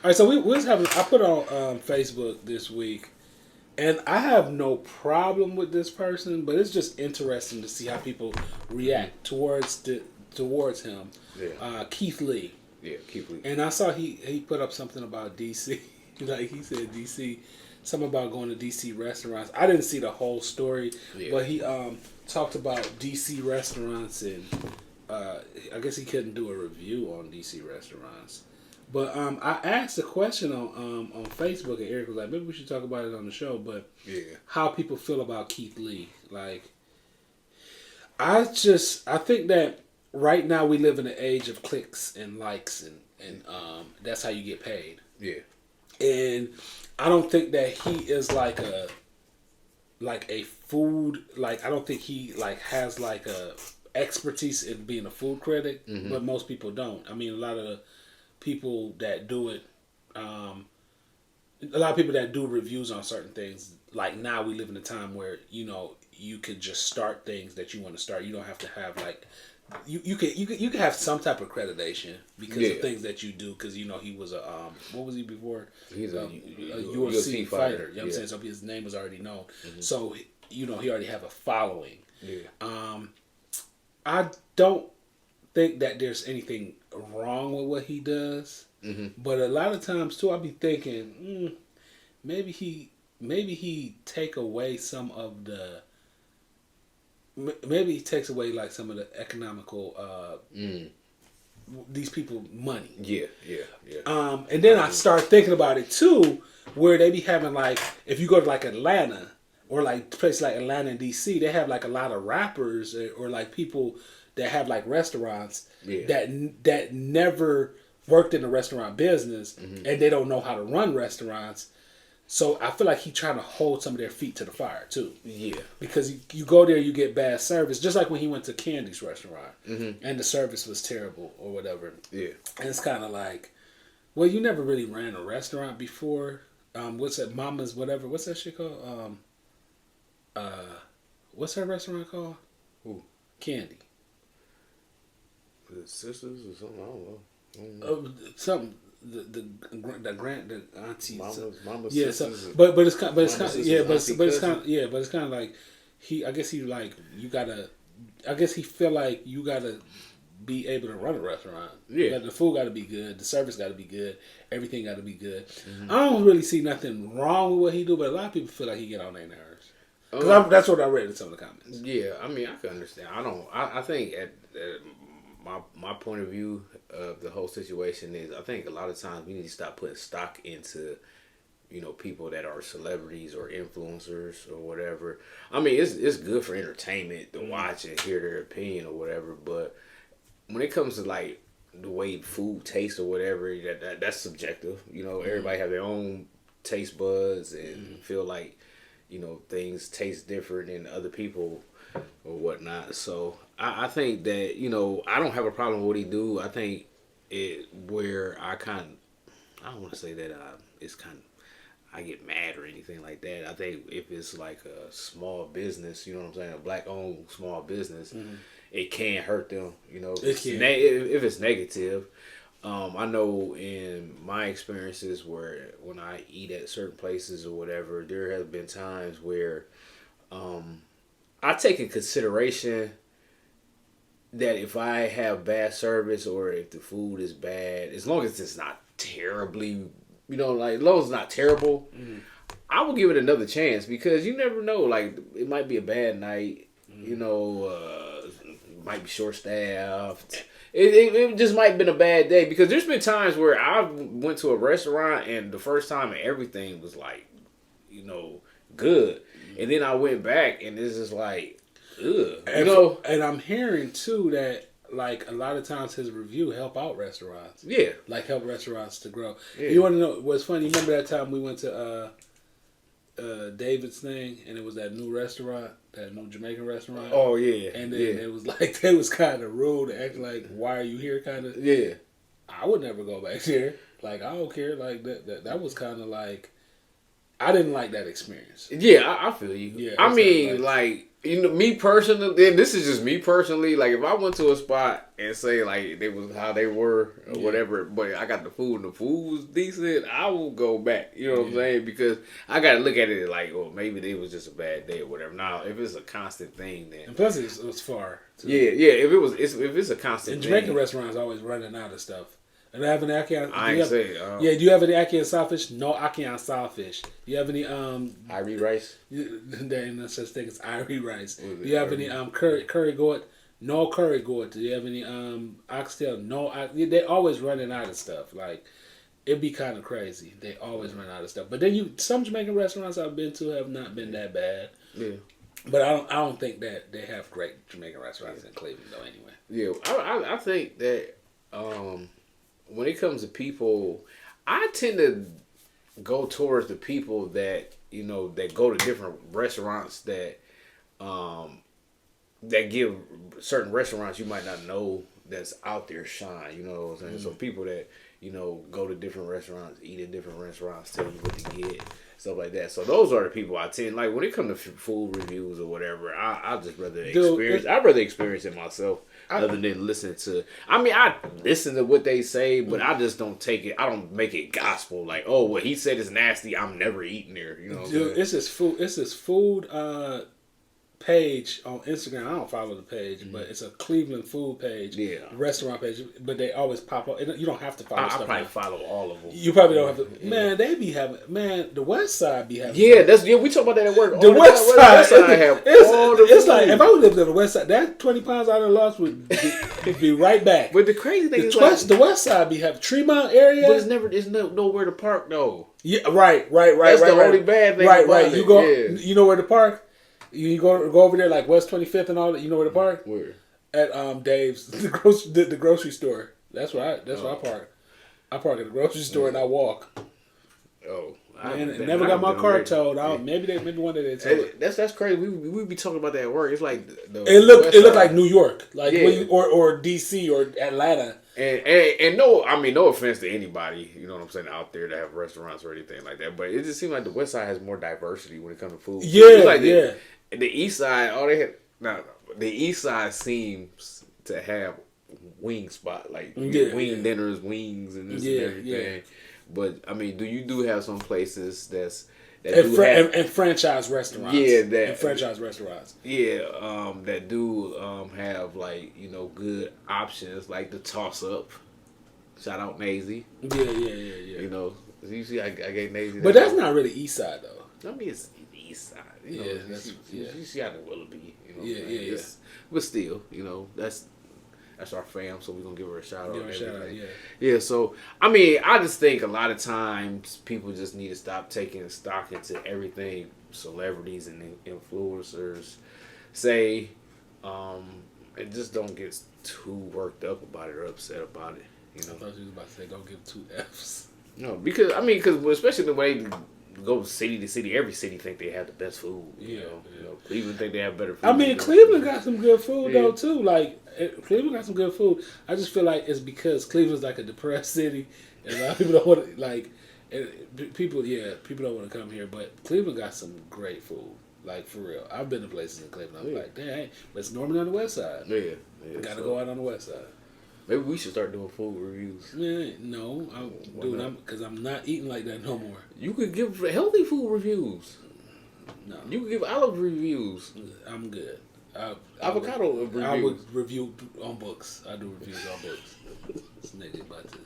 All right, so we was having. I put on Facebook this week, and I have no problem with this person, but it's just interesting to see how people react towards him. Yeah. Keith Lee. Yeah, keep it. And I saw he put up something about DC. Like he said DC, something about going to DC restaurants. I didn't see the whole story, but he talked about DC restaurants and I guess he couldn't do a review on DC restaurants. But I asked a question on Facebook, and Eric was like, maybe we should talk about it on the show. But how people feel about Keith Lee, like I think that right now we live in an age of clicks and likes and that's how you get paid. Yeah. And I don't think that he is like a food, like I don't think he like has like a expertise in being a food critic, but most people don't. I mean, a lot of people that do it, a lot of people that do reviews on certain things, like now we live in a time where, you could just start things that you want to start. You don't have to have like you can have some type of accreditation because of things that you do. Because he was a what was he before? He's a UFC fighter. You know what I'm saying? So his name was already known. So he already have a following. Yeah. I don't think that there's anything wrong with what he does, but a lot of times too, I be thinking maybe he take away some of the. Maybe he takes away like some of the economical these people money. Yeah. And then I start thinking about it too, where they be having like if you go to like Atlanta or like places like Atlanta and DC, they have like a lot of rappers or like people that have like restaurants that never worked in the restaurant business and they don't know how to run restaurants. So I feel like he's trying to hold some of their feet to the fire too. Yeah. Because you go there, you get bad service. Just like when he went to Candy's restaurant and the service was terrible or whatever. Yeah. And it's kind of like, well, you never really ran a restaurant before. What's that? Mama's whatever. What's that shit called? What's her restaurant called? Who? Candy. The sisters or something? I don't know. Something. The aunties, mama's yeah. sisters, So, but it's kind of like I guess he like you gotta. I guess he feel like you gotta be able to run a restaurant. Yeah, the food got to be good, the service got to be good, everything got to be good. I don't really see nothing wrong with what he do, but a lot of people feel like he get on their nerves. Because that's what I read in some of the comments. Yeah, I mean, I can understand. I think at my point of view of the whole situation is I think a lot of times we need to stop putting stock into people that are celebrities or influencers or whatever. I mean, it's good for entertainment to watch and hear their opinion or whatever, but when it comes to like the way food tastes or whatever, that's subjective. Everybody have their own taste buds and feel like things taste different than other people or whatnot. So I think that I don't have a problem with what he do. I think where I don't want to say that it's kind of I get mad or anything like that. I think if it's like a small business, what I'm saying, a black owned small business, it can hurt them. If it's negative. I know in my experiences where when I eat at certain places or whatever, there have been times where I take in consideration that if I have bad service or if the food is bad, as long as it's not terribly, like as long as it's not terrible, I will give it another chance because you never know. Like it might be a bad night, might be short staffed. It just might have been a bad day because there's been times where I went to a restaurant and the first time everything was like, good. And then I went back and it's just like, ugh. And I'm hearing too that like a lot of times his review help out restaurants. Yeah. Like help restaurants to grow. Yeah. You want to know what's funny? You remember that time we went to David's thing and it was that new restaurant, that new Jamaican restaurant? Oh, yeah. And then it was like, they was kind of rude, acting like, why are you here kind of? Yeah. I would never go back there. Like, I don't care. Like, that was kind of like, I didn't like that experience. Yeah, I feel you. Yeah, I mean, like, you know, me personally, and this is just me personally, like, if I went to a spot and say, like, they was how they were or whatever, but I got the food and the food was decent, I will go back. You know what I'm saying? Because I got to look at it like, well, maybe it was just a bad day or whatever. Now, if it's a constant thing, then. And plus, it was far. Too. Yeah. If it's a constant and thing. Jamaican restaurants always running out of stuff. And I have any ackee. I ain't say. Yeah, do you have any ackee and sawfish? No ackee and sawfish. Do you have any Irie rice? There ain't no such thing as Irie rice. Do you have any curry goat? No curry goat. Do you have any oxtail? No. They always running out of stuff. Like it'd be kind of crazy. They always run out of stuff. But then some Jamaican restaurants I've been to have not been that bad. Yeah. But I don't think that they have great Jamaican restaurants in Cleveland though. Anyway. Yeah, I think that. When it comes to people, I tend to go towards the people that, you know, that go to different restaurants that give certain restaurants you might not know that's out there shine, you know what I'm saying? Mm-hmm. So people that, you know, go to different restaurants, eat at different restaurants, tell you what to get, stuff like that. So those are the people I tend, like when it comes to food reviews or whatever, I'd rather experience it myself. Other than listening to, I mean, I listen to what they say, but I just don't take it. I don't make it gospel. Like, oh, what he said is nasty. I'm never eating there. You know, dude, it's this food page on Instagram. I don't follow the page, but it's a Cleveland food page, restaurant page. But they always pop up. You don't have to follow. I probably follow all of them. You probably don't have to. Man, they be having. Man, the West Side be having. Yeah, we talk about that at work. The West Side have it's like if I would live on the West Side, that 20 pounds I done lost would be right back. But the crazy thing is, the West Side be having Tremont area, but it's nowhere to park though. Yeah, right. That's the only bad thing. Right. You go. You know where to park. You go over there like West 25th and all that. You know where to park? Where? At Dave's, the grocery store. That's where I park. I park at the grocery store and I walk. Oh, I never got my car towed. Maybe one day they towed it. That's crazy. We be talking about that at work. It's like it looked like New York, like or DC or Atlanta. And no offense to anybody, you know what I'm saying, out there that have restaurants or anything like that, but it just seems like the West Side has more diversity when it comes to food. The East Side, the East Side seems to have wing spot, like wing dinners, wings, and this and everything. Yeah. But I mean, do have some places and franchise restaurants? And franchise restaurants. Yeah, that do have like, you know, good options like the toss up. Shout out Nazy. Yeah. You know, you see, I gave Nazy. But that's not really East Side though. I mean, it's East Side. You know, you see out in Willoughby. You know, but still, you know, that's our fam, so we're gonna give her a shout out. Yeah. So I mean, I just think a lot of times people just need to stop taking stock into everything celebrities and influencers say, and just don't get too worked up about it or upset about it. You know, I thought you was about to say don't give 2 Fs. No, because especially the way go city to city, every city think they have the best food. You know, Cleveland think they have better food. I mean, Cleveland got some good food though too. Like Cleveland got some good food. I just feel like it's because Cleveland's like a depressed city, and a lot of people don't want to like. People don't want to come here, but Cleveland got some great food. Like for real, I've been to places in Cleveland. I'm like, dang, but it's normally on the West Side. Gotta go out on the West Side. Maybe we should start doing food reviews. Man, no, because I'm not eating like that no more. You could give healthy food reviews. No, you could give olive reviews. I'm good. Avocado reviews. I would review on books. I do reviews on books. This nigga about to.